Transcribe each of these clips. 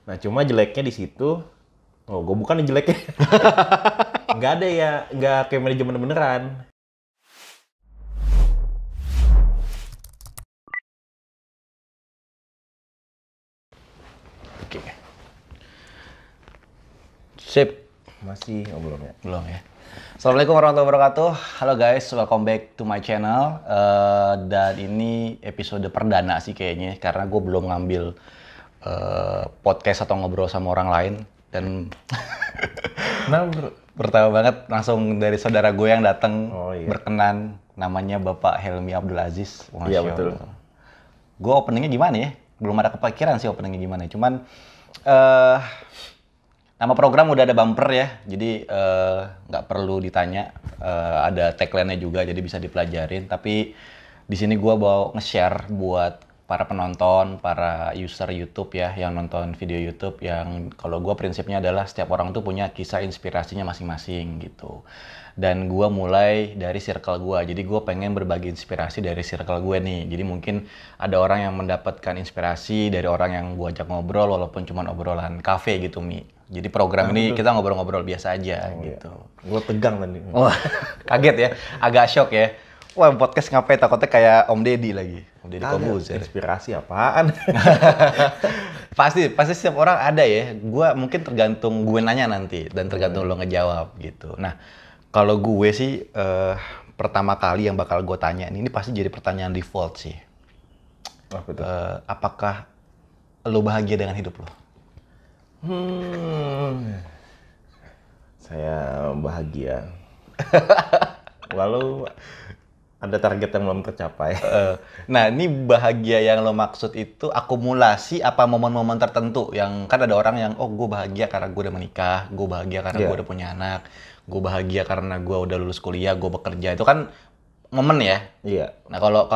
Nah, cuma jeleknya di situ, oh, gue bukan jeleknya. Nggak ada ya, nggak kayak manajemen beneran. Oke. Sip. Masih belum ya? Belum ya. Assalamualaikum warahmatullahi wabarakatuh. Halo guys, welcome back to my channel. Dan ini episode perdana sih kayaknya, karena gue belum ngambil podcast atau ngobrol sama orang lain. Dan pertama banget langsung dari saudara gue yang datang berkenan, namanya Bapak Helmi Abdul Aziz. Iya betul. Gue openingnya gimana ya? Belum ada kepikiran sih openingnya gimana. Cuman nama program udah ada bumper ya, jadi nggak perlu ditanya. Ada tagline-nya juga, jadi bisa dipelajarin. Tapi di sini gue mau nge-share buat para penonton, para user YouTube ya, yang nonton video YouTube, yang kalau gue prinsipnya adalah setiap orang tuh punya kisah inspirasinya masing-masing gitu. Dan gue mulai dari circle gue, jadi gue pengen berbagi inspirasi dari circle gue nih. Jadi mungkin ada orang yang mendapatkan inspirasi dari orang yang gue ajak ngobrol, walaupun cuma obrolan kafe gitu, Mi. Jadi program ini kita ngobrol-ngobrol biasa aja gitu. Iya. Gue tegang tadi. Oh, kaget ya, agak shock ya. Wah, podcast ngapain, takutnya kayak Om Deddy lagi. Om Deddy Kobuzer. Inspirasi apaan? pasti setiap orang ada ya. Gua mungkin tergantung gue nanya nanti dan tergantung lo ngejawab gitu. Nah, kalau gue sih pertama kali yang bakal gue tanya ini pasti jadi pertanyaan default sih. Apa tuh? Apakah lo bahagia dengan hidup lo? Saya bahagia. Walau ada target yang belum tercapai. Nah, ini bahagia yang lo maksud itu akumulasi apa momen-momen tertentu? Yang kan ada orang yang, oh gue bahagia karena gue udah menikah, gue bahagia karena gue udah punya anak, gue bahagia karena gue udah lulus kuliah, gue bekerja. Itu kan momen ya? Iya. Nah, kalau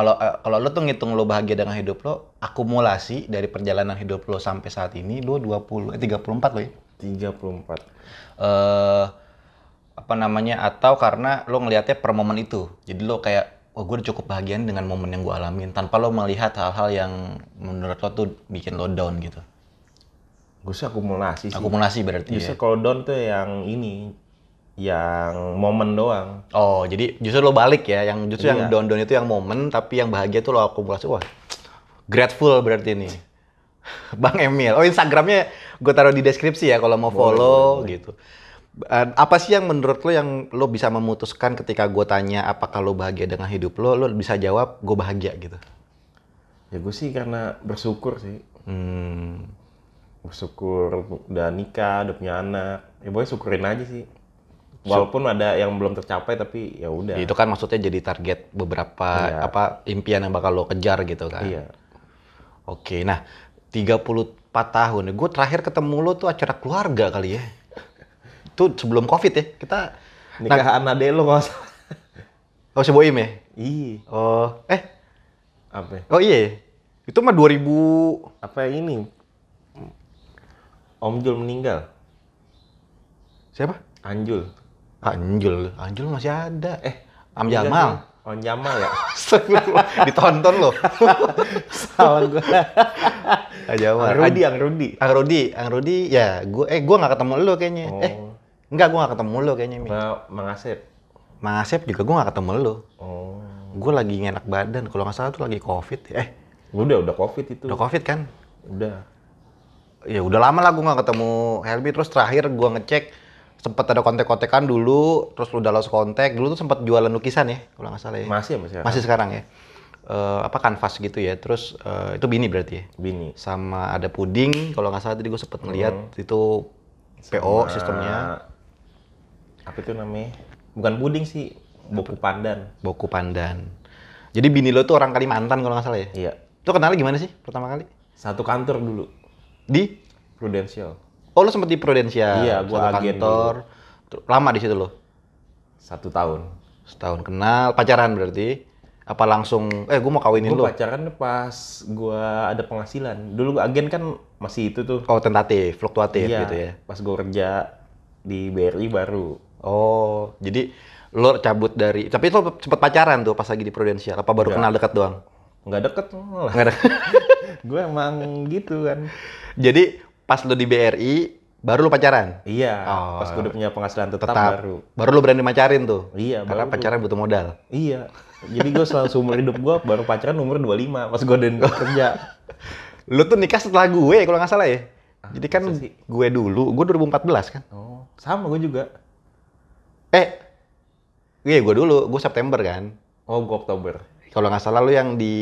lo tuh ngitung lo bahagia dengan hidup lo, akumulasi dari perjalanan hidup lo sampai saat ini, lo 34 lo ya? 34. Apa namanya, atau karena lo ngelihatnya per momen itu. Jadi lo kayak, oh gue udah cukup bahagia dengan momen yang gue alamin, tanpa lo melihat hal-hal yang menurut lo tuh bikin lo down gitu. Gue sih akumulasi sih. Akumulasi berarti Justru ya? kalau down tuh yang ini, yang momen doang. Oh, jadi justru lo balik ya, yang justru yang down-down itu yang momen, tapi yang bahagia tuh lo akumulasi. Wah, grateful berarti ini. Bang Emil. Oh, Instagramnya gue taruh di deskripsi ya kalau mau follow gitu. Apa sih yang menurut lo yang lo bisa memutuskan ketika gue tanya apakah lo bahagia dengan hidup lo, lo bisa jawab gue bahagia gitu? Ya gue sih karena bersyukur sih. Bersyukur udah nikah, udah punya anak. Ya boleh syukurin aja sih. Walaupun ada yang belum tercapai tapi ya udah. Itu kan maksudnya jadi target beberapa impian yang bakal lo kejar gitu kan. Iya. Oke, nah 34 tahun. Gue terakhir ketemu lo tuh acara keluarga kali ya. Itu sebelum Covid ya. Kita nikahan adek lo nggak usah. Oh, si Boim ya? Iya. Oh, Apa? Oh iya. Itu mah 2000 apa ini? Om Jul meninggal. Siapa? Anjul. Anjul masih ada. Am Jamal. Om Jamal ya? Ditonton loh. Salah gue. Jamal. Ang Rudi ya, gue nggak ketemu lo kayaknya. Enggak, gue nggak ketemu lo kayaknya. Mang Asep. Mang Asep juga gue nggak ketemu lo. Oh. Gue lagi nggak enak badan, kalau nggak salah tuh lagi Covid. Udah Covid itu. Udah Covid kan? Udah. Ya udah lama lah gue nggak ketemu Helmi. Terus terakhir gue ngecek sempat ada kontak-kontakan dulu, terus udah lost kontak. Dulu tuh sempat jualan lukisan ya, kalau nggak salah ya. Masih sekarang ya. Kanvas gitu ya. Terus itu Bini berarti ya? Bini. Sama ada puding, kalau nggak salah tadi gue sempat ngeliat itu PO sistemnya. Apa itu namanya? Bukan puding sih, Boku Pandan. Boku Pandan. Jadi bini lo tuh orang Kalimantan kalau nggak salah ya? Iya. Itu kenalnya gimana sih pertama kali? Satu kantor dulu. Di? Prudential. Oh, lo sempet di Prudential? Iya, gua agen kantor. Lama di situ lo? 1 tahun. Setahun kenal, pacaran berarti? Apa langsung, gue mau kawinin lo? Gue pacaran pas gue ada penghasilan. Dulu agen kan masih itu tuh. Oh, tentatif, fluktuatif gitu ya? Pas gue kerja di BRI baru. Oh, jadi lo cabut dari, tapi lo sempet pacaran tuh pas lagi di Prudential? Apa baru kenal deket doang? Nggak deket malah. Nggak deket? Gue emang gitu kan. Jadi pas lu di BRI, baru lu pacaran? Iya, Oh, pas gue udah punya penghasilan tetap, tetap. baru. Baru lu berani macarin tuh? Iya, Karena baru. pacaran butuh modal. Iya. Jadi gue selalu seumur hidup gue baru pacaran umur 25 pas gue udah kerja. Lu tuh nikah setelah gue kalau nggak salah ya? Jadi kan masa sih? gue dulu, gue 2014 kan? Oh, sama gue juga. Iya gue dulu, gue September kan? Oh, gue Oktober. Kalau nggak salah lu yang di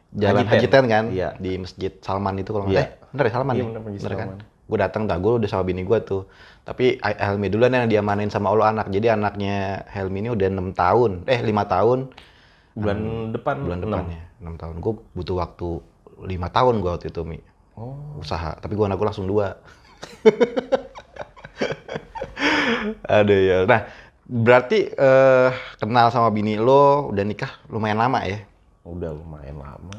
Jalan Haji Haji Ten. Ten kan? Iya. Di Masjid Salman itu kalau nggak Iya. salah. Bener ya Salman Iya, ya? bener, Masjid kan? Salman. Gue datang, gue udah sama bini gue tuh. Tapi Helmi duluan yang diamanin sama Allah anak. Jadi anaknya Helmi ini udah 6 tahun, 5 tahun. Bulan depan. Bulan 6. depannya, 6 tahun. Gue butuh waktu 5 tahun gue waktu itu, Mi. Oh. Usaha. Tapi gue anak gue langsung 2. Aduh ya. Nah, berarti kenal sama bini lo udah nikah lumayan lama ya? Udah lumayan lama.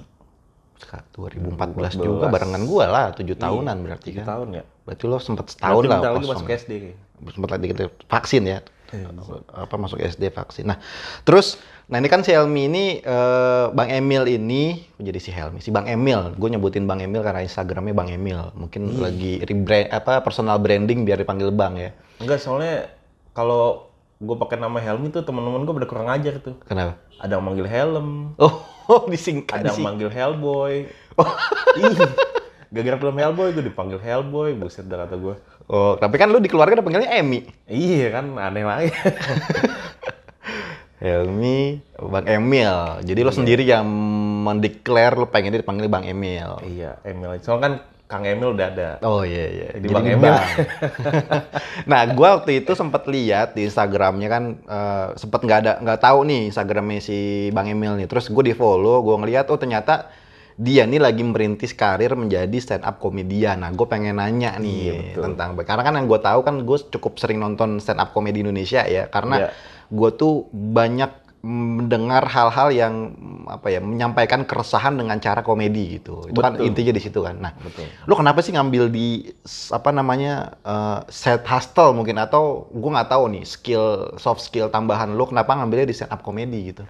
2014 juga barengan gua lah, 7 tahunan berarti 7 kan. tahun ya. Berarti lo sempet setahun lah Bentar lagi kosong. masuk SD kayaknya. Sempet lagi gitu, vaksin ya. Iya. Masuk SD vaksin. Nah, terus ini kan si Helmi ini Bang Emil ini jadi si Helmi, si Bang Emil. Gue nyebutin Bang Emil karena Instagramnya Bang Emil. Mungkin lagi rebrand personal branding biar dipanggil Bang ya. Enggak, soalnya kalau gue pakai nama Helmi tuh teman-teman gue pada kurang ajar tuh. Kenapa? Ada yang manggil Helm, Disingkat. ada yang manggil Hellboy. Ih, gara-gara film Hellboy gue dipanggil Hellboy, buset dah kata gue. Oh, tapi kan lu di keluarga udah panggilnya Emi. Iya kan, aneh lagi. Helmi, Bang Emil. Jadi lo sendiri yang mendeklar lo pengennya dipanggil Bang Emil. Iya, Emil. Soalnya kan Kang Emil udah ada. Oh iya. Jadi Bang Emil. Nah, gua waktu itu sempat lihat di Instagramnya kan sempat nggak tahu nih Instagramnya si Bang Emil nih. Terus gue di follow, gue ngeliat ternyata dia nih lagi merintis karir menjadi stand up komedian. Nah, gue pengen nanya nih Iya, betul. tentang karena kan yang gue tahu kan gue cukup sering nonton stand up komedi Indonesia ya. Karena Iya. gue tuh banyak mendengar hal-hal yang menyampaikan keresahan dengan cara komedi gitu. Itu kan Betul. intinya di situ kan. Nah, Betul. lu kenapa sih ngambil di set hustle mungkin atau gue nggak tahu nih soft skill tambahan lu kenapa ngambilnya di stand up komedi gitu?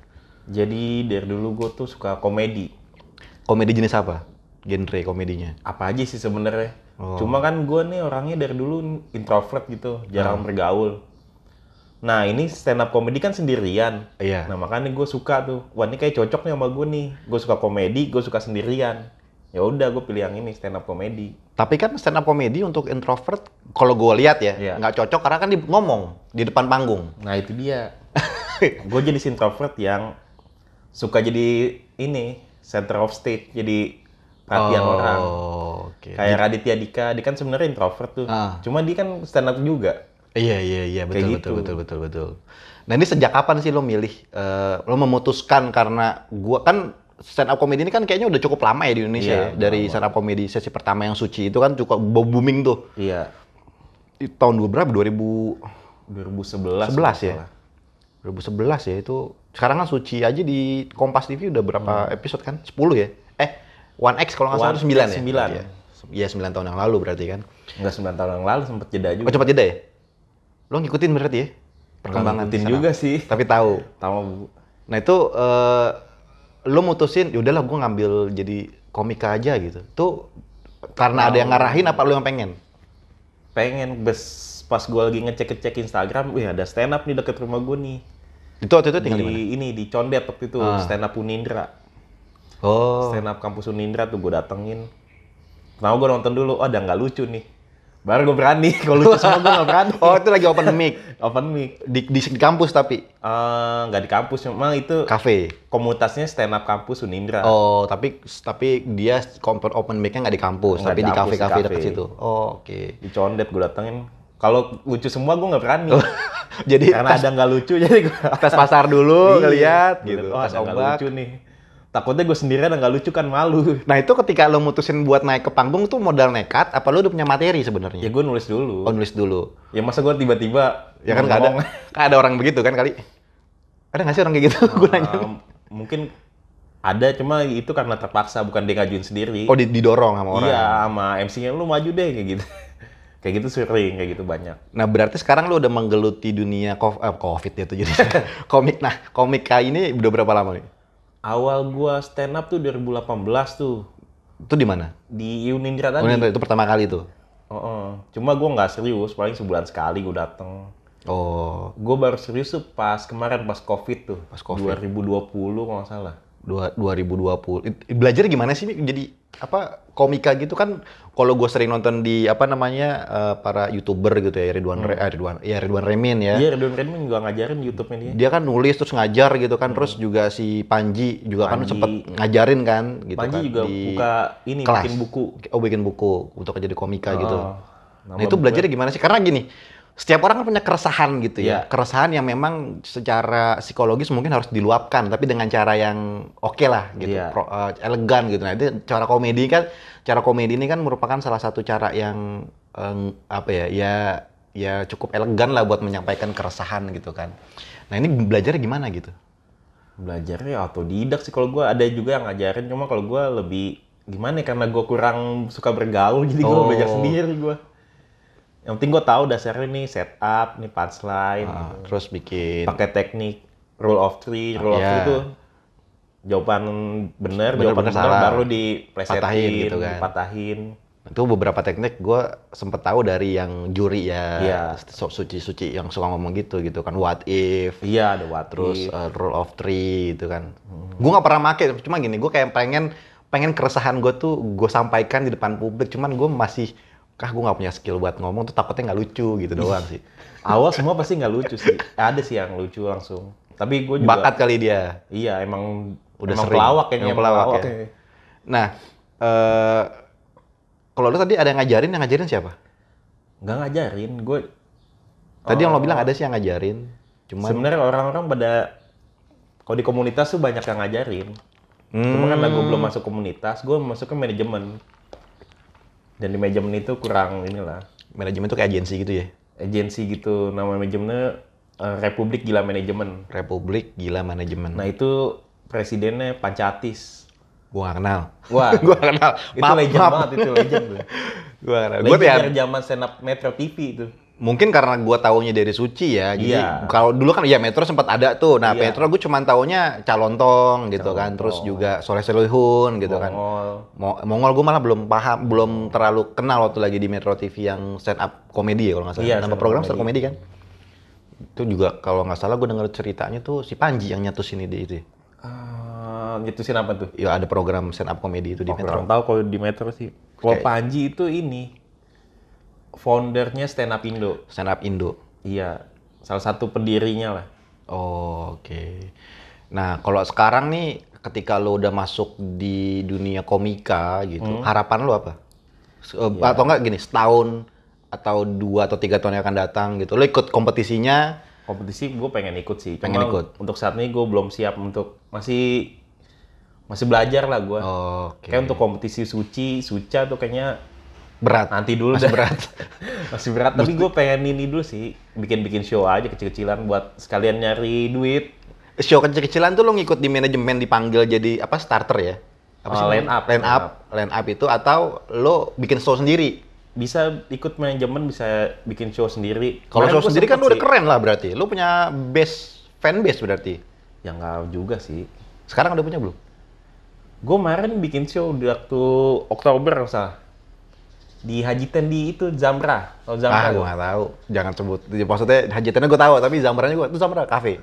Jadi dari dulu gue tuh suka komedi. Komedi jenis apa? Genre komedinya? Apa aja sih sebenarnya. Oh. Cuma kan gue nih orangnya dari dulu introvert gitu, jarang bergaul. Nah ini stand up komedi kan sendirian. Iya. Nah makanya gue suka tuh. Wah ini kayak cocok nih sama gue nih. Gue suka komedi, gue suka sendirian. Ya udah gue pilih yang ini stand up komedi. Tapi kan stand up komedi untuk introvert, kalau gue lihat ya, Iya. nggak cocok karena kan ngomong di depan panggung. Nah itu dia. Gue jadi introvert yang suka jadi ini center of stage, jadi perhatian orang. Oke. Kayak Raditya Dika, dia kan sebenarnya introvert tuh. Ah. Cuma dia kan stand up juga. Iya, Kayak betul. Nah ini sejak kapan sih lo milih, lo memutuskan karena gua kan stand up comedy ini kan kayaknya udah cukup lama ya di Indonesia Iya, ya. Dari stand up comedy sesi pertama yang Suci itu kan cukup booming tuh. Iya. Di tahun berapa? 2011 2011. ya? 2011 ya itu. Sekarang kan Suci aja di Kompas TV udah berapa episode kan? 10 ya? One X kalau nggak salah itu 9 ya? 9. Iya 9 tahun yang lalu berarti kan. Enggak 9 tahun yang lalu sempet jeda juga. Oh cepat jeda ya? Lo ngikutin berarti ya? Perkembangan Ngikutin stand up. juga sih. Tapi tahu. Tahu. Nah itu lo mutusin, yaudahlah gue ngambil jadi komika aja gitu. Tuh karena ada yang ngarahin apa lo yang pengen? Pengen pas gue lagi ngecek Instagram, wih ada stand up nih deket rumah gue nih. Itu waktu itu tinggal di mana? Ini di Condet waktu itu, stand up Unindra. Oh, Stand up kampus Unindra tuh gue datengin. Pertama gue nonton dulu, oh udah nggak lucu nih. Baru gue berani, kalau lucu semua gue nggak berani. oh itu lagi open mic Open mic. di kampus tapi Nggak di kampus, memang itu kafe. komunitasnya stand up kampus Unindra. Oh tapi dia open mic-nya nggak di kampus, Nggak tapi di di kampus, kafe-kafe di dekat kafe. situ. Oh, oke. Di Condet gue datengin. Kalau lucu semua gue nggak berani. Jadi Karena ada nggak lucu, jadi gue tes pasar dulu ngeliat Iya, gitu, Oh, tes ada nggak ombak. lucu nih. Takutnya gue sendirian nggak lucu kan malu. Nah itu ketika lo mutusin buat naik ke panggung tuh modal nekat, apa lo udah punya materi sebenarnya? Ya gue nulis dulu. Oh nulis dulu. Ya masa gue tiba-tiba Ya kan nggak ada, ngomong. kan ada orang begitu kan kali? Ada nggak sih orang kayak gitu? Gue nanya. Mungkin ada, cuma itu karena terpaksa, bukan dia ngajuin sendiri. Oh didorong sama orang. Iya, sama MC-nya lu maju deh kayak gitu. Kayak gitu sering, kayak gitu banyak. Nah berarti sekarang lo udah menggeluti dunia COVID ya tuh jadi komik. Nah komika ini udah berapa lama nih? Awal gua stand up tuh 2018 tuh. Itu di mana? Di Unindra Oh, tadi. itu pertama kali tuh. Cuma gue nggak serius, paling sebulan sekali gue dateng. Oh, Gue baru serius tuh pas kemarin, pas COVID tuh. Pas COVID. 2020 kalau nggak salah. 2020. Belajar gimana sih Mi? Jadi apa komika gitu kan? Kalau gue sering nonton di apa namanya para youtuber gitu ya, Ridwan Remin ya. Iya, Ridwan Remin juga ngajarin di YouTube-nya dia. Dia kan nulis terus ngajar gitu kan, terus juga si Panji juga kan Panji. sempet ngajarin kan gitu Panji kan juga buka ini, kelas. bikin buku. Oh, bikin buku untuk jadi komika gitu. Nama Nah, itu belajarnya gimana sih? Karena gini, setiap orang kan punya keresahan gitu ya. Iya. Keresahan yang memang secara psikologis mungkin harus diluapkan, tapi dengan cara yang oke lah gitu, Iya. elegan gitu. Nah, itu cara komedi ini kan merupakan salah satu cara yang apa ya cukup elegan lah buat menyampaikan keresahan gitu kan. Nah, ini belajarnya gimana gitu? Belajarnya autodidak sih. Kalau gue ada juga yang ngajarin, cuma kalau gue lebih gimana ya, karena gue kurang suka bergaul, jadi gue Oh. belajar sendiri gue. Yang penting gue tahu dasarnya nih setup, nih punchline, gitu. Terus bikin Pakai teknik rule of three. Rule of Iya. three itu jawaban bener, Bener, jawaban bener, bener salah. baru diplesetin, Patahin gitu kan. dipatahin. itu beberapa teknik gue sempet tahu dari yang juri ya, Iya. suci yang suka ngomong gitu kan, what if, Iya, ada what terus if. rule of three gitu kan. Gue nggak pernah make, cuma gini, gue kayak pengen keresahan gue tuh gue sampaikan di depan publik, cuman gue masih gue nggak punya skill buat ngomong tuh, takutnya nggak lucu gitu doang sih. Awal semua pasti nggak lucu sih. Ada sih yang lucu langsung. Tapi gue juga Bakat kali dia. iya, emang Udah emang sering. pelawak kayaknya, Emang pelawak ya. Nah, kalau lu tadi ada yang ngajarin siapa? Nggak ngajarin, gue Tadi yang lo bilang ada sih yang ngajarin, cuman sebenarnya orang-orang pada kalau di komunitas tuh banyak yang ngajarin. Cuma karena gue belum masuk komunitas, gue masuk ke manajemen. Dan di manajemen itu kurang inilah, manajemen tuh kayak agensi gitu ya. agensi gitu. Nama manajemennya Republik Gila Manajemen. Republik Gila Manajemen. Nah itu presidennya Pancatis. Gua gak kenal. Wah, Gua gak kenal. itu legend banget, itu legend tuh. Gua gak kenal. Gua Legend ya, dari zaman stand up Metro TV itu. mungkin karena gua taunya dari Suci ya. Jadi Iya. kalau dulu kan ya Metro sempat ada tuh. Nah, Iya. Metro gua cuma taunya Calontong gitu kan. Terus juga Soleh Solihun gitu kan. Mongol. Mongol gua malah belum paham, belum terlalu kenal waktu lagi di Metro TV yang stand up komedi ya kalau nggak salah. Iya, Nama stand up program comedy. stand up komedi kan. Itu juga kalau nggak salah gua denger ceritanya tuh si Panji yang nyatusin ide itu. Nyetusin apa tuh? Ya ada program stand up komedi itu di Oh, Metro. kurang tahu kalau di Metro sih. Kalau Kayak- Panji itu ini foundernya Stand Up Indo. Stand up Indo. Iya, salah satu pendirinya lah. Oh, oke. Nah, kalau sekarang nih, ketika lo udah masuk di dunia komika gitu, harapan lo apa? Atau enggak gini, setahun atau 2 atau 3 tahun yang akan datang gitu, lo ikut kompetisinya? Kompetisi gue pengen ikut sih. Pengen Cuma ikut? Untuk saat ini gue belum siap untuk masih belajar lah gue. Oke. Kayak untuk kompetisi Suca tuh kayaknya Berat. nanti dulu Masih dah. berat. Masih berat. Tapi gue pengen ini dulu sih, bikin show aja kecil-kecilan buat sekalian nyari duit. Show kecil-kecilan tuh lo ngikut di manajemen dipanggil jadi apa starter ya? Line up. Line up itu, atau lo bikin show sendiri? Bisa ikut manajemen, bisa bikin show sendiri. Kalau Kemarin show gua sendiri kan sempet lo udah sih. keren lah berarti. Lo punya fan base berarti. Ya nggak juga sih. Sekarang udah punya belum? Gue kemarin bikin show di waktu Oktober nggak salah. Di Hajiten di itu Zamra. Tahu Zamra? Gue nggak tahu. Jangan sebut. Maksudnya hajitannya gue tahu, tapi Zamranya gue itu Zamra Cafe.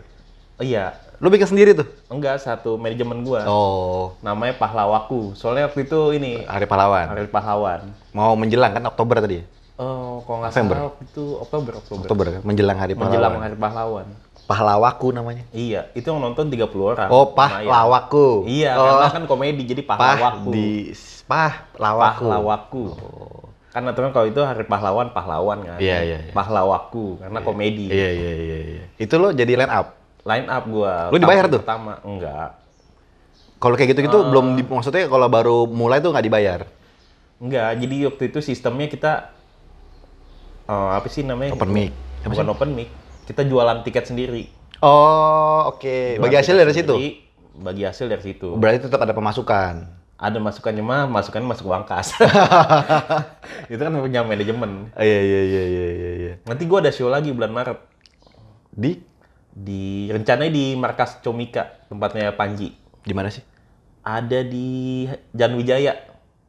Oh, iya. Lo bikin sendiri tuh? Enggak, satu manajemen gua. Oh, Namanya Pahlawaku. Soalnya waktu itu ini Hari Pahlawan. Hari Pahlawan. Mau menjelang kan Oktober tadi ya? Oh, kalau nggak November. salah waktu itu Oktober. Oktober kan? Menjelang Hari Pahlawan. Menjelang Hari Pahlawan. Pahlawaku namanya. Iya, itu yang nonton 30 orang. Oh, Lumayan. Pahlawaku. Iya, oh, karena kan komedi jadi Pahlawaku. Pahlawaku. Pahlawaku. Karena tuh kan kalau itu Hari Pahlawan kan. Iya, iya. Pahlawaku karena komedi. Iya. Itu lo jadi line up. Line up gua. Lu dibayar tahun tuh? Pertama, enggak. Kalau kayak gitu-gitu belum maksudnya kalau baru mulai tuh nggak dibayar. Enggak, jadi waktu itu sistemnya kita apa sih namanya? Open mic. Bukan open mic. Kita jualan tiket sendiri. Oh, oke. Jualan Bagi hasil tiket dari situ. sendiri, bagi hasil dari situ. Berarti tetap ada pemasukan. Ada masukannya mah, masukannya masuk uang kas. Itu kan punya manajemen. Iya. Nanti gua ada show lagi bulan Maret. Di Rencananya di markas Comika, tempatnya Panji. mana sih? Ada di Janwijaya.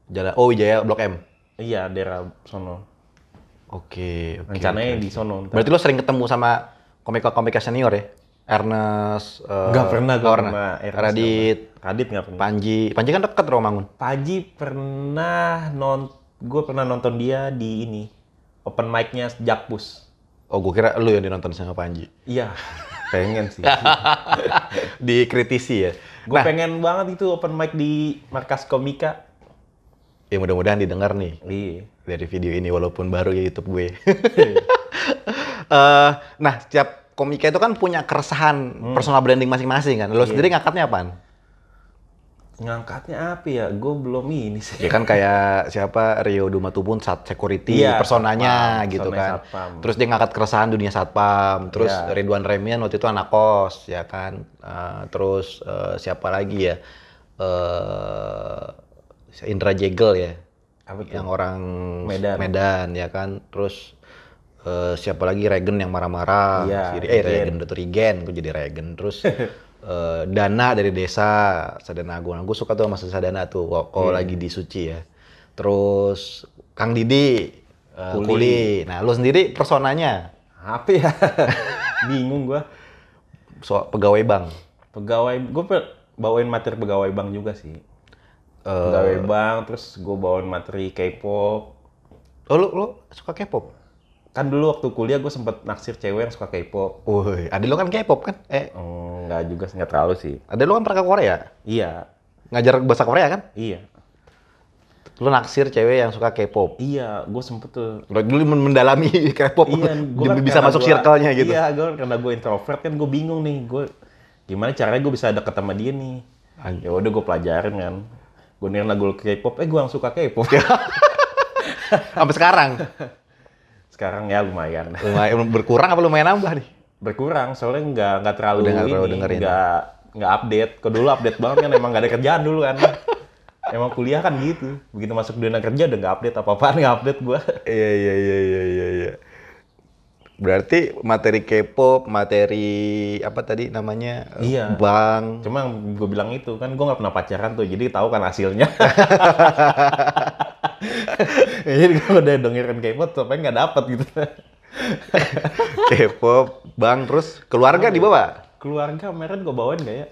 Wijaya Blok M. Iya, daerah sono. Oke. Rencananya di sono. Berarti lo sering ketemu sama komika-komika senior ya? Ernest, Nggak pernah gue sama Ernest. Radit, Radit nggak pernah. Panji kan deket Romangun. Panji gue pernah nonton dia di ini open mic-nya Jakpus. Oh, gue kira lu yang dinonton sama Panji. Iya, pengen sih. Dikritisi ya. Gue pengen banget itu open mic di Markas Komika. Ya mudah-mudahan didengar nih Iya. dari video ini walaupun baru ya YouTube gue. Nah, setiap komika itu kan punya keresahan personal branding masing-masing kan. Lo sendiri ngangkatnya apaan? Ngangkatnya apa ya? Gue belum ini sih. Ya kan kayak siapa Rio Dumatubun security Iya, personanya satpam, gitu personanya kan. satpam. Terus dia ngangkat keresahan dunia satpam. Terus Iya. Ridwan Remian waktu itu anak kos ya kan. Terus siapa lagi ya? Indra Jegel ya. Apa tuh? Yang orang Medan. Medan ya kan. Terus siapa lagi Regen yang marah-marah. Iya, Regen Dr. Regen, gue jadi Regen. Terus Dana dari desa Sadana Agung. Gue suka tuh sama Sadana tuh kalau lagi di Suci ya. Terus Kang Didi, Kuli. Nah, lu sendiri personanya Apa ya? Bingung gue. Pegawai bank. Gue bawain materi pegawai bank juga sih. Pegawai bank, terus gue bawain materi K-pop. Oh, lu suka K-pop? Kan dulu waktu kuliah gue sempet naksir cewek yang suka K-pop. Woi, ada lu kan K-pop kan? Enggak juga, nggak terlalu sih. Ada lu kan pernah ke Korea? Iya, Ngajar bahasa Korea kan? iya. Lu naksir cewek yang suka K-pop. Iya, gue sempet tuh. Lu dulu mendalami K-pop Iya, demi bisa masuk circle-nya gitu. Iya, karena gue introvert kan gue bingung nih. Gimana caranya gue bisa deket sama dia nih? Ya udah gue pelajarin kan. Gue dengerin lagu K-pop, gue yang suka K-pop. Sampai sekarang. Sekarang ya lumayan. Lumayan berkurang apa lumayan nambah nih? Berkurang, soalnya nggak terlalu Udah nggak terlalu dengerin. nggak update. Kalau dulu update banget kan, emang nggak ada kerjaan dulu kan. Emang kuliah kan gitu. Begitu masuk dunia kerja udah nggak update, apa-apaan nggak update gue. Iya. Berarti materi K-pop, materi apa tadi namanya? Iya. Bank. Cuma gue bilang itu kan gue nggak pernah pacaran tuh, jadi tahu kan hasilnya. Jadi kalau udah dengerin K-pop, tapi nggak dapet gitu. K-pop, bank, terus keluarga dibawa? Keluarga kemarin gue bawain nggak ya?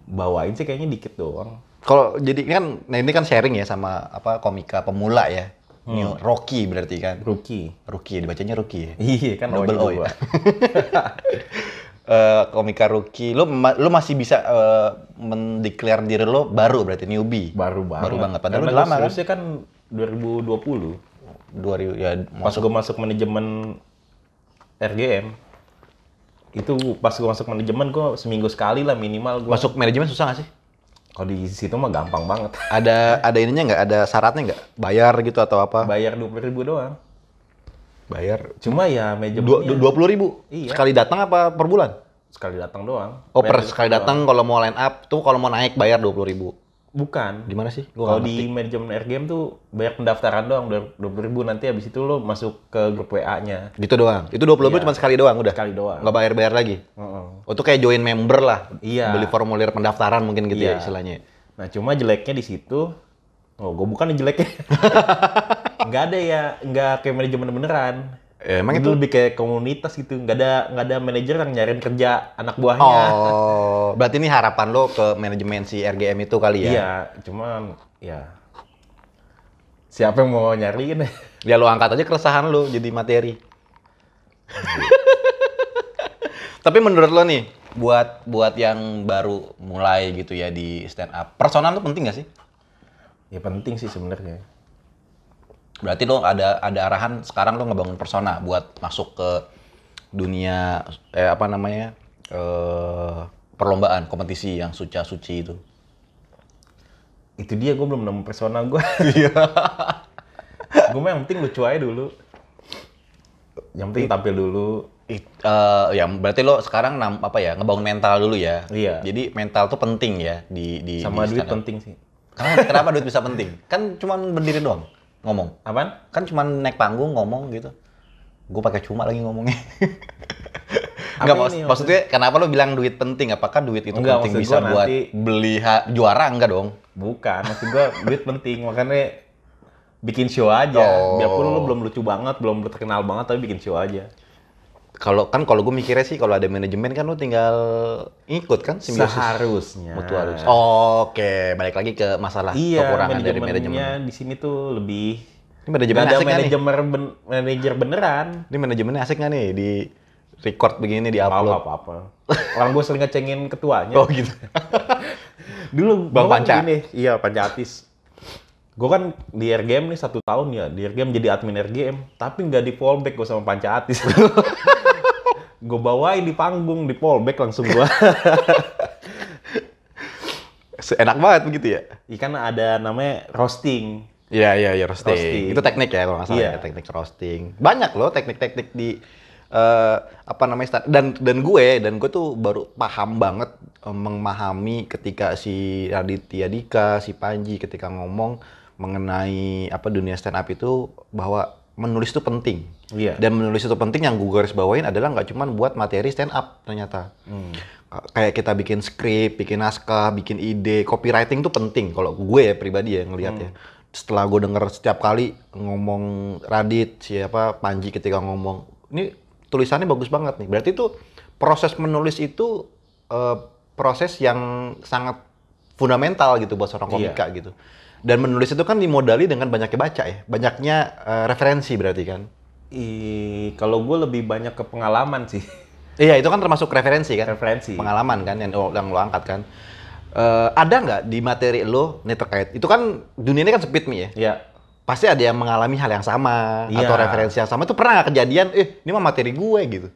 Bawain sih kayaknya dikit doang. Kalau jadi kan, nah ini kan sharing ya sama apa komika pemula ya. New Rocky berarti kan? Rookie. Dibacanya Rookie ya? Iya kan Double O ya? Komika Rookie, lu masih bisa mendeklar diri lo baru berarti newbie? Baru banget. Padahal Karena udah lama kan? seharusnya kan 2020. 2000 ya Pas gue masuk manajemen RGM, itu pas gue masuk manajemen gue seminggu sekali lah minimal gue. masuk manajemen susah nggak sih? Kalau di situ mah gampang banget. Ada ininya nggak? Ada syaratnya nggak? Bayar gitu atau apa? Bayar 20.000 doang. Bayar Cuma ya manajemennya 20.000 Iya. sekali datang apa per bulan? sekali datang doang. Oh, Bayar sekali datang kalau mau line up tuh kalau mau naik bayar 20.000. Bukan. Di mana sih? Gua Kalau nggak ngerti. di manajemen RGM tuh bayar pendaftaran doang 20.000, nanti habis itu lo masuk ke grup WA-nya. Gitu doang. Itu 20.000 Iya. cuma sekali doang udah. Sekali doang. Nggak bayar-bayar lagi. Heeh. Oh, itu kayak join member lah. Iya. Beli formulir pendaftaran mungkin gitu ya Iya. istilahnya. Nah, cuma jeleknya di situ, gue bukan yang jeleknya. Nggak ada ya, nggak kayak manajemen beneran. Emang Itu lebih kayak komunitas gitu, nggak ada manajer yang nyariin kerja anak buahnya. Oh, berarti ini harapan lo ke manajemen si RGM itu kali ya? Iya, cuman ya siapa yang mau nyariin? Ya lo angkat aja keresahan lo jadi materi. Tapi menurut lo nih, buat yang baru mulai gitu ya di stand up, personal tuh penting gak sih? Ya penting sih sebenarnya. Berarti lo ada arahan sekarang lo ngebangun persona buat masuk ke dunia perlombaan kompetisi yang suci itu. Itu dia, gue belum nemu persona gue. Gue mah yang penting lucu aja dulu. Yang penting tampil dulu. Ya berarti lo sekarang ngebangun mental dulu ya. Iya. Jadi mental tuh penting ya di Sama di duit stand up. penting sih. Kenapa duit bisa penting? Kan cuma berdiri doang ngomong. Apaan? Kan cuma naik panggung ngomong gitu. Gue pakai cuma lagi ngomongnya. Enggak, Apa ini maksudnya kenapa lo bilang duit penting? Apakah duit itu Enggak, penting maksud bisa gua buat nanti- beli juara? Enggak dong. Bukan, maksud gua duit penting, makanya bikin show aja. Oh. Biarpun lu belum lucu banget, belum terkenal banget, tapi bikin show aja. Kalau gue mikirnya sih kalau ada manajemen kan lu tinggal ikut kan simbiosis. Seharusnya. Mutualis. Oke, balik lagi ke masalah Iya, kekurangan dari manajemennya manajemen. di sini tuh lebih Ini manajemen nggak ada asik nggak nih? manajer beneran. Ini manajemennya asik nggak nih di record begini di upload? Apa-apa. Orang gue sering ngecengin ketuanya. Oh gitu. Dulu Bang gua kan Panca? gini, iya Panca Atis. Gue kan di RGM nih 1 tahun ya, di RGM jadi admin RGM, tapi nggak di fallback gue sama Panca Atis. Gue bawain di panggung, di fallback langsung gue. Enak banget begitu ya? Ikan ada namanya roasting. Iya, roasting. Roasting. Itu teknik ya kalau nggak salah Iya. ya, teknik roasting. Banyak loh teknik-teknik di apa namanya dan gue tuh baru paham banget memahami ketika si Raditya Dika, si Panji ketika ngomong mengenai apa dunia stand up itu bahwa menulis itu penting. Iya. Dan menulis itu penting yang gue garis bawain adalah nggak cuma buat materi stand up ternyata. Kayak kita bikin skrip, bikin naskah, bikin ide, copywriting tuh penting. Kalau gue ya pribadi ya ngelihat ya. Setelah gue denger setiap kali ngomong Radit, siapa Panji ketika ngomong, ini tulisannya bagus banget nih. Berarti tuh proses menulis itu proses yang sangat fundamental gitu buat seorang komika gitu. Dan menulis itu kan dimodali dengan banyaknya baca ya, banyaknya referensi berarti kan. Kalau gue lebih banyak ke pengalaman sih. Iya, itu kan termasuk referensi kan? Referensi. Pengalaman kan yang lo angkat kan. Ada nggak di materi lo nih terkait? Itu kan dunia ini kan sempit nih ya. Iya. Pasti ada yang mengalami hal yang sama Iya. atau referensi yang sama. Itu pernah nggak kejadian? Ini mah materi gue gitu.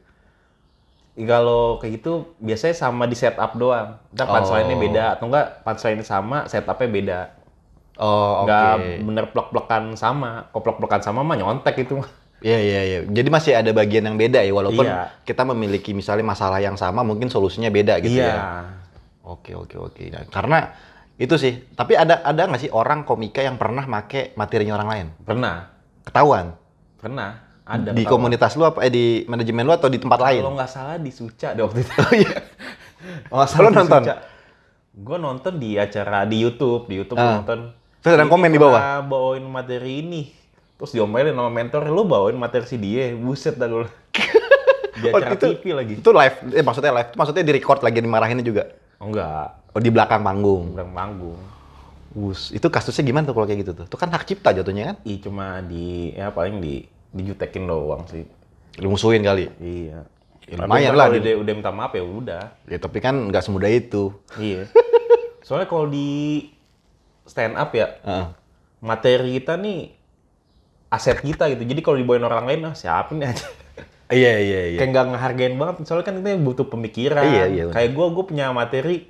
Kalau kayak gitu biasanya sama di setup doang. Ntar punchline-nya beda atau enggak punchline-nya sama, setupnya beda. Oh, oke. Nggak bener plek-plekan sama. Kalau plek-plekan sama mah nyontek itu. Iya. Jadi masih ada bagian yang beda ya, walaupun Iya. kita memiliki misalnya masalah yang sama, mungkin solusinya beda gitu Iya. ya. Oke. Nah, karena itu sih. Tapi ada nggak sih orang komika yang pernah make materinya orang lain? Pernah. Ketahuan? Pernah. Ada. Di komunitas lu apa? Di manajemen lu atau di tempat lain? Kalau nggak salah di Suca deh waktu itu. Oh iya. Oh, Lu nonton? Gue nonton di acara di YouTube. Di YouTube gua nonton. Terus ada yang Ini komen di bawah? pernah bawain materi ini. Terus diomelin sama mentor, lu bawain materi si dia. Buset dah gue. Di acara TV lagi. Itu live, maksudnya live, maksudnya di record lagi dimarahinnya juga? Oh enggak. Oh di belakang panggung? Udah manggung. Itu kasusnya gimana tuh kalau kayak gitu tuh? Itu kan hak cipta jatuhnya kan? Ih, cuma paling dijutekin doang sih. Lu musuhin kali? Iya. Ya, lumayan lah. Kalau dia udah minta maaf ya udah. Ya tapi kan nggak semudah itu. Iya. Soalnya kalau di stand up ya, Heeh. materi kita nih aset kita gitu. Jadi kalau dibawain orang lain, siapin aja. Iya. Kayak nggak ngehargain banget. Soalnya kan kita butuh pemikiran. Iya. Kayak gue punya materi,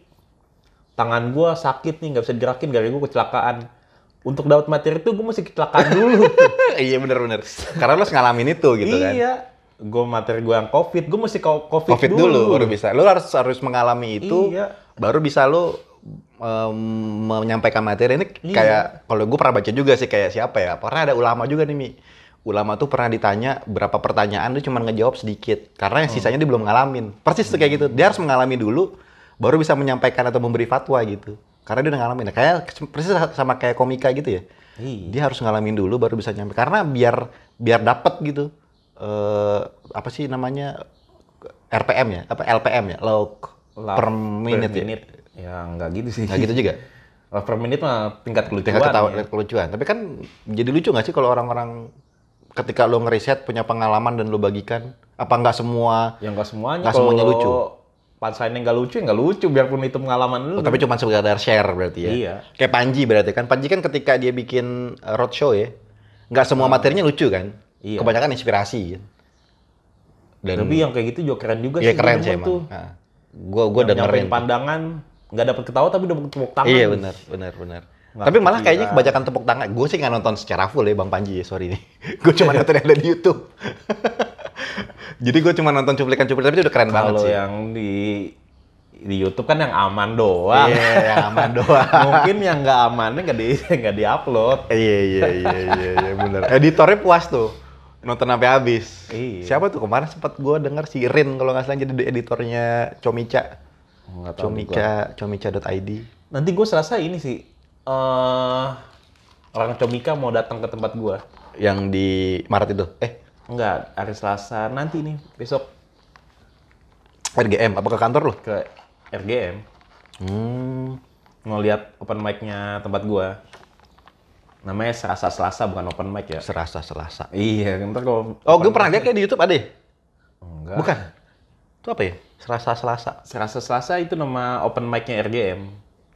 tangan gue sakit nih, nggak bisa digerakin gara-gara gue kecelakaan. Untuk dapat materi itu gue mesti kecelakaan dulu. Iya bener. Karena lo ngalamin itu gitu kan? Iya. Gue materi gue yang COVID, gue mesti COVID dulu baru bisa. Lo harus mengalami itu, Iya. baru bisa lo menyampaikan materi ini. Iya. Kayak kalau gue pernah baca juga sih kayak siapa ya? Pernah ada ulama juga nih Mi. Ulama tuh pernah ditanya berapa pertanyaan dia cuma ngejawab sedikit karena yang sisanya dia belum ngalamin. Persis tuh kayak gitu. Dia harus mengalami dulu baru bisa menyampaikan atau memberi fatwa gitu. Karena dia udah ngalamin. Kayak persis sama kayak komika gitu ya. Iya. Dia harus ngalamin dulu baru bisa nyampe. Karena biar dapet gitu. Apa sih namanya? RPM ya? Apa LPM ya? Log per minute ya? Ya nggak gitu sih. Nggak gitu juga? Log per minute mah tingkat kelucuan. Tingkat ketawa, ya. kelucuan. Tapi kan jadi lucu nggak sih kalau orang-orang ketika lo ngeriset punya pengalaman dan lo bagikan? Apa nggak semua? Ya nggak semuanya. Nggak semuanya lucu. Punchline yang nggak lucu, ya nggak lucu. Biarpun itu pengalaman lu. Tapi cuma sekedar share berarti ya? Iya. Kayak Panji berarti kan? Panji kan ketika dia bikin roadshow ya, nggak semua materinya lucu kan? Iya. Kebanyakan inspirasi kan? Tapi yang kayak gitu juga keren juga Iya sih. keren gua sih demen tuh. emang. Nah, gua Yang dengerin. nyampein pandangan, nggak dapet ketawa tapi dapet tepuk tangan. Iya benar. Nggak Tapi malah kayaknya kepikiran. kebanyakan tepuk tangan. Gue sih nggak nonton secara full ya Bang Panji ya, sorry nih. Gue cuma nonton yang ada di YouTube. Jadi gue cuma nonton cuplikan-cuplikan, tapi itu udah keren banget Kalau sih. yang di YouTube kan yang aman doang. Iya, yang aman doang. Mungkin yang nggak amannya nggak diupload. Iya, bener. Editornya puas tuh. Nonton sampai habis. Iya. Siapa tuh kemarin sempat gue denger si Rin kalau nggak salah jadi editornya Comica. Nggak tahu juga. Comica.id. Nanti gue selesai ini sih orang Comika mau datang ke tempat gua. Yang di Maret itu? Enggak, hari Selasa nanti nih, besok RGM, apa ke kantor lo? ke RGM. Mau lihat open mic-nya tempat gua. Namanya Selasa bukan open mic ya. Selasa. Iya, ntar kalau... Oh, gue pernah lihat kayak di YouTube ada ya? Enggak. Bukan? Itu apa ya? Selasa itu nama open mic-nya RGM.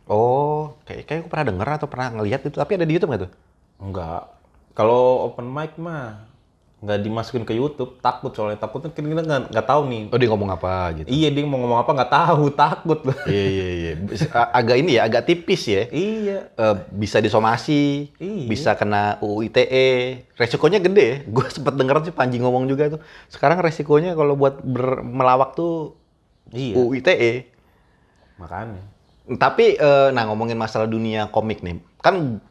Oh, kayak gue pernah denger atau pernah ngelihat itu. Tapi ada di YouTube nggak tuh? Enggak. Kalau open mic mah nggak dimasukin ke YouTube, takut soalnya takutnya kita nggak tahu nih. Oh, dia ngomong apa gitu? Iya, dia mau ngomong apa nggak tahu, takut. Iya. Agak ini ya, agak tipis ya. Iya. Bisa disomasi, Iya. bisa kena UU ITE. Resikonya gede ya. Gue sempet denger sih Panji ngomong juga tuh. Sekarang resikonya kalau buat melawak tuh Iya. UU ITE. Makanya. Tapi, nah ngomongin masalah dunia komik nih. Kan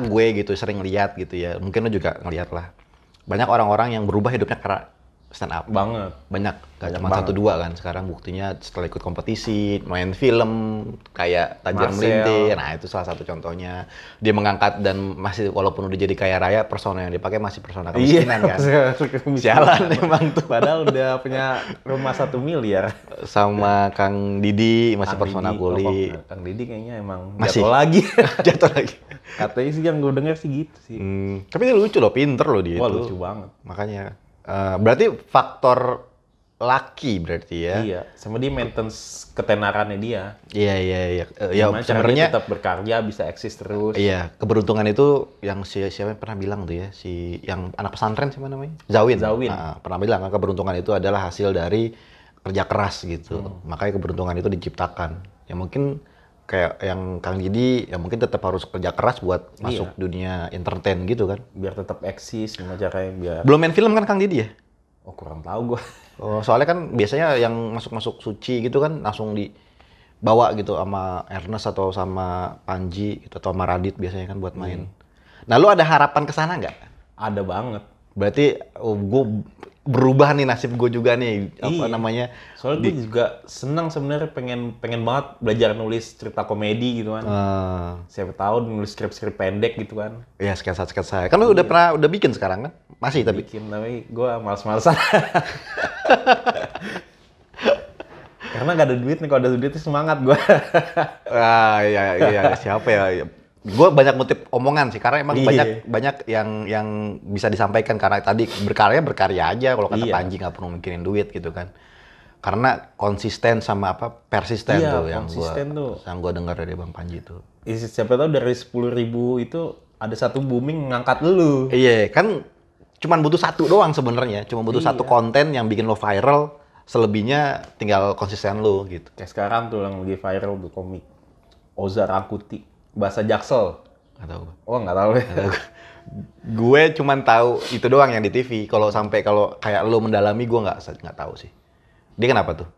gue gitu sering lihat gitu ya. Mungkin lo juga ngeliat lah. Banyak orang-orang yang berubah hidupnya karena stand up. Banget. Banyak, gak cuma Banget. 1-2 kan. Sekarang buktinya setelah ikut kompetisi, main film, kayak Tajir Marcel. Melintir. Nah itu salah satu contohnya. Dia mengangkat dan masih, walaupun udah jadi kaya raya, persona yang dipakai masih persona kemiskinan kan. Sialan emang tuh. Padahal udah punya rumah 1 miliar. Sama Kang Didi, masih Kang persona Didi, kuli. Kang Didi kayaknya emang Masih? jatuh lagi. Jatuh lagi. Katanya sih yang gue denger sih gitu sih. Tapi dia lucu loh, pinter loh dia Wah, itu. lucu banget. Makanya, berarti faktor laki berarti ya? Iya, sama dia maintenance ketenarannya dia. Iya. Ya Gimana caranya sebenarnya, tetap berkarya, bisa eksis terus. iya, keberuntungan itu yang siapa yang pernah bilang tuh ya, si yang anak pesantren siapa namanya? Zawin. Nah, pernah bilang kan keberuntungan itu adalah hasil dari kerja keras gitu. Makanya keberuntungan itu diciptakan. Ya mungkin kayak yang Kang Didi, ya mungkin tetap harus kerja keras buat masuk dunia entertain gitu kan. Biar tetap eksis, gimana caranya biar... Belum main film kan Kang Didi ya? Oh, kurang tahu gue. Oh, soalnya kan biasanya yang masuk-masuk suci gitu kan langsung dibawa gitu sama Ernest atau sama Panji gitu, atau sama Radit biasanya kan buat main. Nah, lu ada harapan ke sana nggak? Ada banget. Berarti gue berubah nih nasib gue juga nih, apa Iya. namanya? Soalnya gue juga senang sebenarnya pengen banget belajar nulis cerita komedi gitu kan. Siapa tahu nulis skrip-skrip pendek gitu kan. Ya sketsa-sketsa. Kan lu udah bikin sekarang kan? Masih tapi. Bikin, tapi gue males-malesan. Karena gak ada duit nih, kalau ada duit semangat gue. Iya, siapa ya? Gue banyak ngutip omongan sih, karena emang banyak yang bisa disampaikan. Karena tadi berkarya aja, kalau kata Panji nggak perlu mikirin duit gitu kan. Karena konsisten sama persisten tuh yang gue dengar dari Bang Panji tuh. Siapa tahu dari 10.000 itu ada satu booming ngangkat lu. Iya, kan cuman butuh satu doang sebenarnya, cuma butuh satu konten yang bikin lo viral. Selebihnya tinggal konsisten lo gitu. Kayak sekarang tuh yang lagi viral tuh komik Oza Rakuti, bahasa Jaksel. Nggak tahu. Oh, nggak tahu ya. Gue cuman tahu itu doang yang di TV. Kalau kayak lo mendalami, gue nggak tahu sih. Dia kenapa tuh?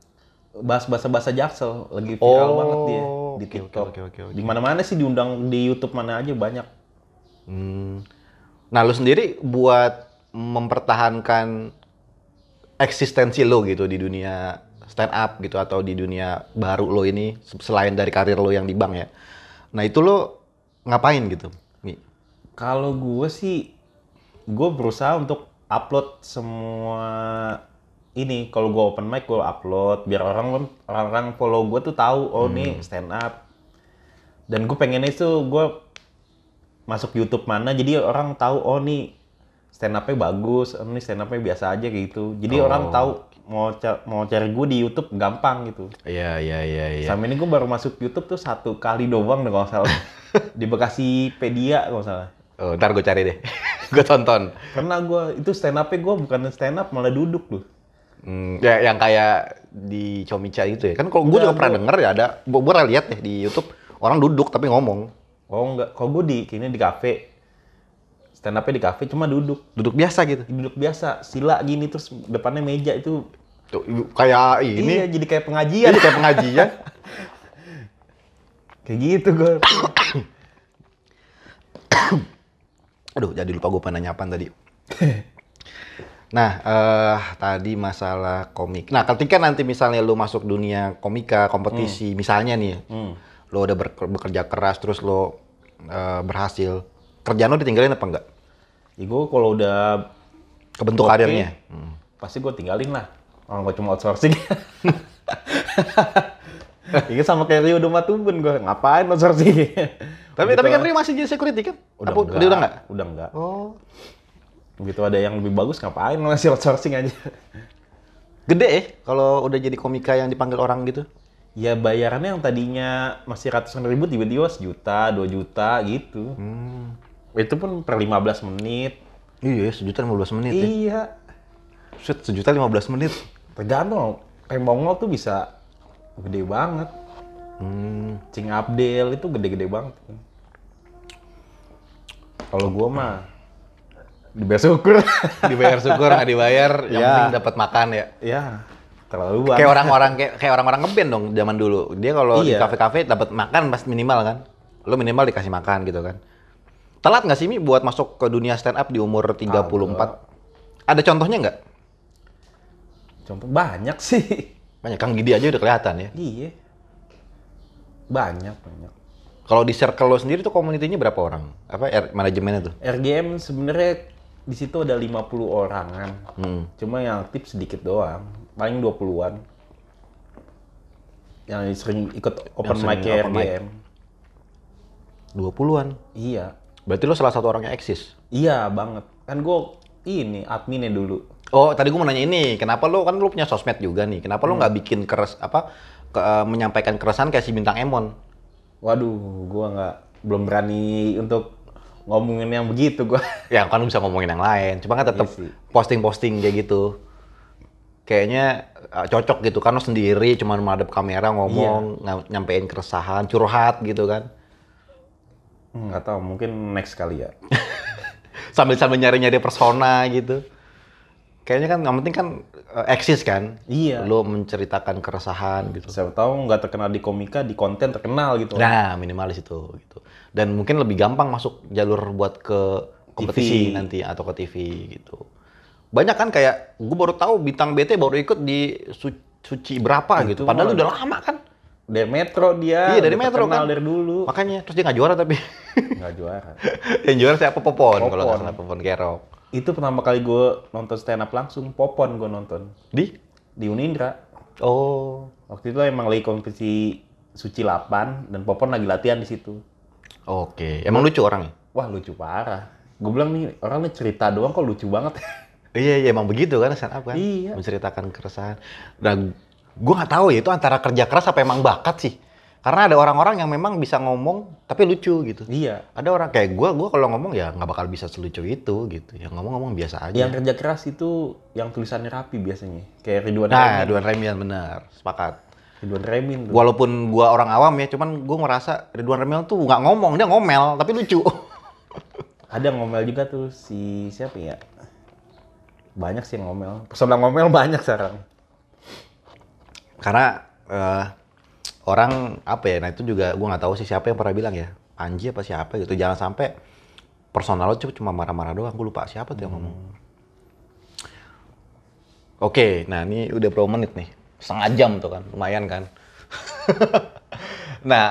Bahasa Jaksel lagi viral banget dia di TikTok. Oke. Di mana-mana sih, diundang di YouTube mana aja banyak. Nah, lo sendiri buat mempertahankan eksistensi lo gitu di dunia stand up gitu, atau di dunia baru lo ini, selain dari karir lo yang di bank ya. Nah, itu lo ngapain gitu? Kalau gue sih, gue berusaha untuk upload semua ini. Kalau gue open mic, gue upload biar orang follow gue tuh tahu, oh nih stand up. Dan gue pengen itu gue masuk YouTube mana, jadi orang tahu, oh nih stand up-nya bagus, oh nih stand up-nya biasa aja gitu. Jadi orang tahu mau cari gue di YouTube gampang gitu. Iya. Sama ini gue baru masuk YouTube tuh 1 kali doang deh kalau salah. Di Bekasipedia kalau salah. Oh, ntar gue cari deh. Gue tonton. Karena gue itu stand up-nya gue bukan stand up, malah duduk tuh. Ya yang kayak di Comica gitu ya. Kan kalau gue juga pernah denger ya, gue pernah lihat deh di YouTube orang duduk tapi ngomong. Oh enggak, kalau gue kayaknya di kafe. Stand up-nya di kafe cuma duduk. Duduk biasa gitu. Duduk biasa, sila gini terus depannya meja itu. Tuh, kayak ini. Iya, jadi kayak pengajian. Jadi kayak pengajian. Kayak gitu gue. Aduh, jadi lupa gue pernah nyapaan tadi. Nah, tadi masalah komik. Nah, ketika nanti misalnya lu masuk dunia komika, kompetisi, misalnya nih, lu udah bekerja keras, terus lu berhasil. Kerjaan lo ditinggalin apa enggak? Ya gue kalau udah Kebentuk oke, karirnya. pasti gue tinggalin lah. Orang gue cuma outsourcing. Ini sama kayak Rio Domatubun gue, ngapain outsourcing? Tapi kan Rio masih jadi security kan? Udah Apa, enggak. dia udah enggak? Udah enggak. Oh. Begitu ada yang lebih bagus, ngapain lo ngasih outsourcing aja? Gede ya kalau udah jadi komika yang dipanggil orang gitu. Ya bayarannya yang tadinya masih ratusan ribu, tiba-tiba 1 juta, 2 juta gitu. Itu pun per 15 menit. Iya, 1.015.000 ya. Iya. Set, 1.015.000. Tergantung. Kayak Mongol tuh bisa gede banget. Cing Abdel itu gede-gede banget. Kalau gua mah dibayar syukur. Dibayar syukur nggak dibayar, yang Ya. penting dapat makan ya. Ya, terlalu banget. Kayak orang-orang ngeband dong zaman dulu. Dia kalau di Iya. kafe-kafe dapat makan pasti minimal kan. Lo minimal dikasih makan gitu kan. Telat nggak sih Mi buat masuk ke dunia stand up di umur 34? Ada contohnya nggak? Contoh banyak sih. Banyak, Kang Gidi aja udah kelihatan ya. Iya. Banyak. Kalau di circle lo sendiri tuh community-nya berapa orang? Apa manajemennya tuh? RGM sebenarnya di situ ada 50 orangan. Cuma yang aktif sedikit doang. Paling 20-an. Yang sering ikut open sering mic open mic. RGM. 20-an. Iya. Berarti lo salah satu orang yang eksis? Iya banget. Kan gue ini adminnya dulu. Oh, tadi gue mau nanya ini, kenapa lo kan lo punya sosmed juga nih? Kenapa lo nggak bikin menyampaikan keresahan kayak si Bintang Emon? Waduh, belum berani untuk ngomongin yang begitu gua. Ya kan lo bisa ngomongin yang lain, cuma kan tetap Iya sih. posting-posting kayak gitu. Kayaknya cocok gitu kan lo sendiri, cuma menghadap kamera ngomong, nyampein keresahan, curhat gitu kan. Nggak tahu, mungkin next kali ya. Sambil nyari-nyari persona gitu. Kayaknya kan yang penting kan eksis kan. Iya. Lo menceritakan keresahan gitu. Siapa tahu nggak terkenal di komika, di konten terkenal gitu. Nah, minimalis itu gitu. Dan mungkin lebih gampang masuk jalur buat ke kompetisi TV. nanti atau ke TV gitu. Banyak kan kayak gue baru tahu Bintang BT baru ikut di Suci berapa gitu. Itu Padahal malah- udah lama kan. Dari Metro dia. Iya, dari udah Metro terkenal kan. dari dulu. Makanya terus dia nggak juara tapi. Nggak juara. Yang juara siapa? Popon kalau nggak Popon. salah, Popon Kerok. Itu pertama kali gue nonton stand up langsung, Popon gue nonton. Di? Di Unindra. Oh. Waktu itu emang lagi kompetisi Suci 8 dan Popon lagi latihan di situ. Oke. Emang lucu orangnya? Wah lucu parah. Gue bilang nih, orang nih cerita doang kok lucu banget. Iya, emang begitu kan stand up kan? Iya. Menceritakan keresahan. Dan gue nggak tahu ya itu antara kerja keras apa emang bakat sih. Karena ada orang-orang yang memang bisa ngomong tapi lucu gitu. Iya. Ada orang kayak gue kalau ngomong ya nggak bakal bisa selucu itu gitu. Yang ngomong biasa aja. Yang kerja keras itu yang tulisannya rapi biasanya. Kayak Ridwan Nah, Remin. Ridwan Remin benar, sepakat. Ridwan Remin tuh. Walaupun gue orang awam ya, cuman gue ngerasa Ridwan Remin tuh nggak ngomong, dia ngomel tapi lucu. Ada yang ngomel juga tuh si siapa ya? Banyak sih yang ngomel. Personal ngomel banyak sekarang. Karena orang apa ya, nah itu juga gue nggak tahu sih siapa yang pernah bilang ya, Panji apa siapa gitu, jangan sampai personal lo cuma marah-marah doang. Gue lupa siapa tuh yang ngomong. Oke, nah ini udah berapa menit nih? Setengah jam tuh kan, lumayan kan. Nah,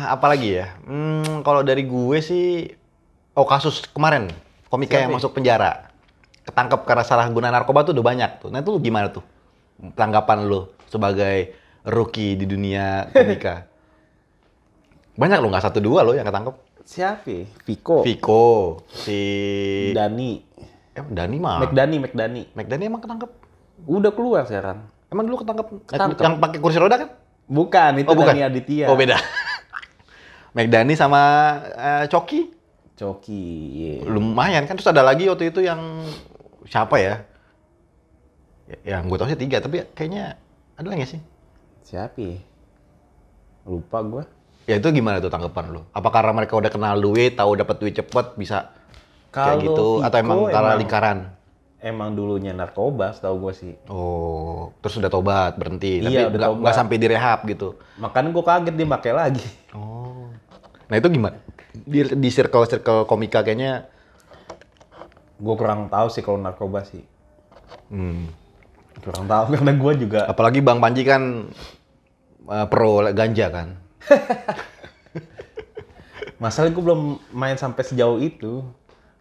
apa lagi ya? Kalau dari gue sih, kasus kemarin, komika Siapa yang ya? masuk penjara, ketangkep karena salah guna narkoba tuh udah banyak tuh. Nah itu lu gimana tuh? Tanggapan lu sebagai rookie di dunia komika? Banyak lo, nggak 1-2 lo yang ketangkep. Siapa ya? Viko. Viko, si Dani. Dani mah. McDani. McDani emang ketangkep? Udah keluar sekarang. Emang dulu ketangkep? Ketangkep. Yang pakai kursi roda kan? Bukan, itu bukan. Dani Aditya. Oh beda. McDani sama Coki? Coki. Iya. Lumayan kan. Terus ada lagi waktu itu yang siapa ya? Yang gue tau sih 3, tapi kayaknya ada lagi nggak sih? Siapa ya? Lupa gue. Ya itu gimana tuh tanggapan lo? Apa karena mereka udah kenal duit, tahu dapat duit cepet, bisa kayak Kalau gitu? Atau Viko emang karena lingkaran? Emang dulunya narkoba, setahu gue sih. Oh, terus udah tobat, berhenti. Iya, tapi udah nggak tobat. sampai direhab gitu. Makanya gue kaget dia pakai lagi. Oh. Nah itu gimana? Di circle komika kayaknya. Gue kurang tahu sih kalau narkoba sih. Hmm. Kurang tahu karena gue juga. Apalagi Bang Panji kan pro ganja kan. Masalahnya gue belum main sampai sejauh itu.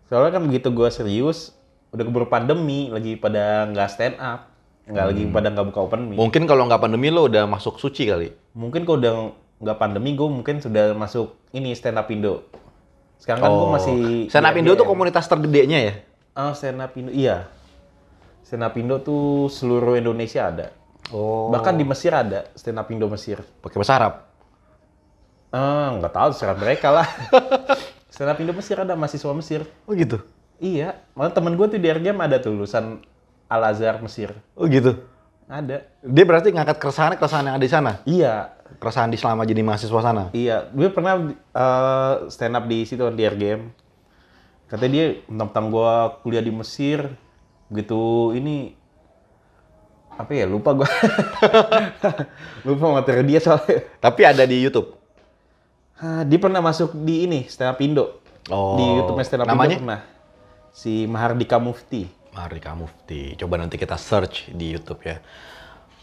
Soalnya kan begitu gue serius, udah keburu pandemi, lagi pada nggak stand up. Lagi pada nggak buka open mic. Mungkin kalau nggak pandemi lo udah masuk suci kali. Mungkin kalau udah nggak pandemi, gue mungkin sudah masuk ini stand up Indo. Sekarang kan gue masih... Stand up Indo tuh komunitas tergedenya ya? Stand up Indo, iya. Stand up Indo tuh seluruh Indonesia ada. Oh. Bahkan di Mesir ada, stand up Indo Mesir. Pakai bahasa Arab? Nggak tahu, serah mereka lah. Stand up Indo Mesir ada, mahasiswa Mesir. Oh gitu? Iya, malah temen gue tuh di RGM ada tuh lulusan Al-Azhar Mesir. Oh gitu? Ada. Dia berarti ngangkat keresahan yang ada di sana? Iya. Keresahan di selama jadi mahasiswa sana? Iya, gue pernah stand up di situ di RGM. Katanya dia tentang gue kuliah di Mesir, begitu ini apa ya, lupa gue. Lupa materi dia soalnya. Tapi ada di YouTube? Dia pernah masuk di ini, stand up Indo. Oh. Di YouTube stand up namanya? Indo pernah. Si Mahardika Mufti. Mahardika Mufti. Coba nanti kita search di YouTube ya.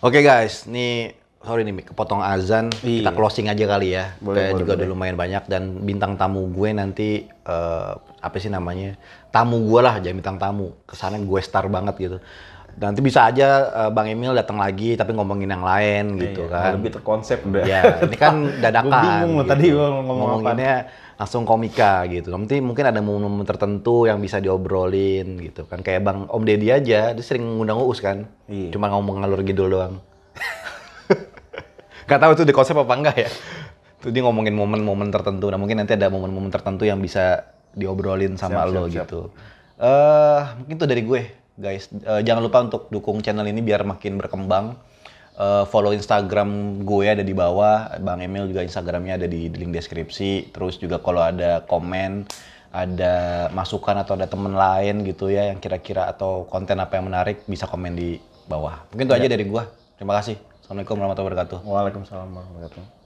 Oke guys, nih sorry nih kepotong azan, kita closing aja kali ya. Boleh, Juga boleh. udah lumayan banyak dan bintang tamu gue nanti apa sih namanya? Tamu gue lah, jangan bintang tamu. Kesannya gue star banget gitu. Nanti bisa aja Bang Emil datang lagi tapi ngomongin yang lain gitu kan. Lebih terkonsep udah. Ya, ini kan dadakan. Gue bingung loh tadi gue ngomong apa. Ngomonginnya langsung komika gitu. Nanti mungkin ada momen-momen tertentu yang bisa diobrolin gitu kan. Kayak Bang Om Deddy aja, dia sering ngundang Uus kan. Iya. Cuma ngomong ngalur ngidul doang. Gak tahu itu di konsep apa enggak ya. Tuh dia ngomongin momen-momen tertentu. Nah mungkin nanti ada momen-momen tertentu yang bisa diobrolin sama lo siap. gitu. Mungkin itu dari gue guys. Jangan lupa untuk dukung channel ini biar makin berkembang. Follow Instagram gue ada di bawah, Bang Emil juga Instagramnya ada di link deskripsi. Terus juga kalau ada komen, ada masukan atau ada temen lain gitu ya yang kira-kira atau konten apa yang menarik bisa komen di bawah. Mungkin itu aja dari gue. Terima kasih. Assalamualaikum warahmatullahi wabarakatuh. Waalaikumsalam warahmatullahi wabarakatuh.